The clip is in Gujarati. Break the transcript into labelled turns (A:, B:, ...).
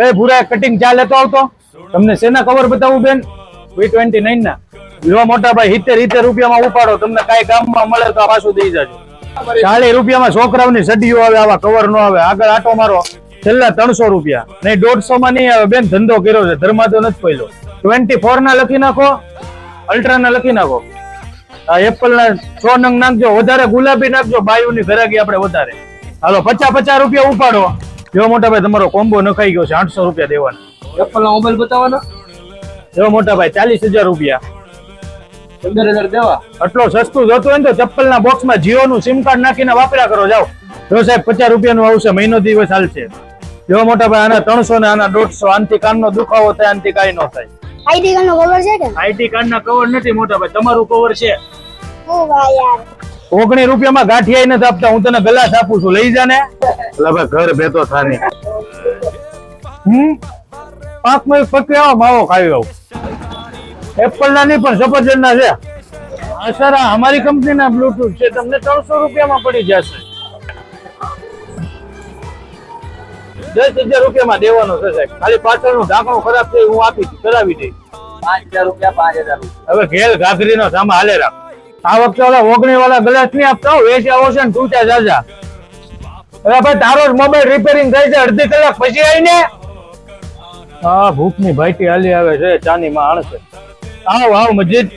A: એ ભૂરા કટિંગ ચા લેતો આવતો. તમને શેના કવર બતાવું બેન? V29 ના. જો મોટા ભાઈ 70 રૂપિયામાં ઉપાડો, તમને કાંઈ ગામમાં મળે તો પાછું દઈ જાજો. 40 રૂપિયામાં છોકરાઓની સડીઓ આવે, આવા કવર નો આવે. આગળ આટો મારો, છેલ્લા 300 રૂપિયા નહીં, 150 માં નહીં આવે બેન. ધંધો કર્યો છે, ધર્મા તો નથી પહેલો. 24 ના લખી નાખો, અલ્ટ્રા ના લખી નાખો. આ એપલ ના 100 નંગ નાખજો, વધારે ગુલાબી નાખજો, બાયુની ઘરાકી આપણે વધારે. હાલો 50 રૂપિયા ઉપાડો. જો મોટા ભાઈ તમારો કોમ્બો નખાઈ ગયો છે, 800 રૂપિયા દેવાના.
B: એપલ નો મોબાઈલ બતાવવાનો.
A: જો મોટા ભાઈ 40,000 રૂપિયા,
B: 15,000 દેવા.
A: આટલો સસ્તું જોતું હોય ને તો ચપ્પલ ના બોક્સ માં જીઓ નું સિમ કાર્ડ નાખીને વાપર્યા કરો. જાઓ જો સાહેબ 50 રૂપિયાનું આવશે, મહિનો દિવસ હાલશે. જો મોટા ભાઈ આના 300 ને આના 150. આનથી કાનનો દુખાવો થાય, આનથી કાંઈ ન થાય.
C: આઈડી કાર્ડ નો કવર છે કે?
A: આઈડી કાર્ડ ના કવર નથી મોટા ભાઈ, તમારું કવર છે.
C: ઓ ભાઈ યાર
A: 19 રૂપિયામાં ગાંઠિયા નથી આપતા, હું તને ગ્લાસ આપું છું, લઈ જા ને. એટલે ભાઈ ઘર ભેતો થાની. પાંચમાં પકડી આવો, માવો ખાવી આવું. એપલ ના નહીં પણ સફરજન ના છે. હા સર, અમારી કંપની ના બ્લુટૂથ છે, તમને 300 રૂપિયામાં પડી જશે. 10,000 રૂપિયામાં દેવાનો છે સાહેબ. ખાલી પાછળનું ઢાંકણું ખરાબ થઈ, હું આપી કરાવી દઈ.
B: 5,000 રૂપિયા, 5,000 રૂપિયા.
A: હવે ઘેર ઘાઘરી નો સામા હાલે રાખ. આ વખતે ઓલા 19 વાળા ગ્લાસ નહીં આપતા, વેચ્યા આવશે ને તૂટ્યા જાજા. હવે ભાઈ તારો જ મોબાઈલ રિપેરિંગ થાય છે, અડધી કલાક પછી આવીને. હા ભૂખ ની ભાઈટી હાલી આવે છે, ચાની માં આણશે. આવ આવ મજીદ.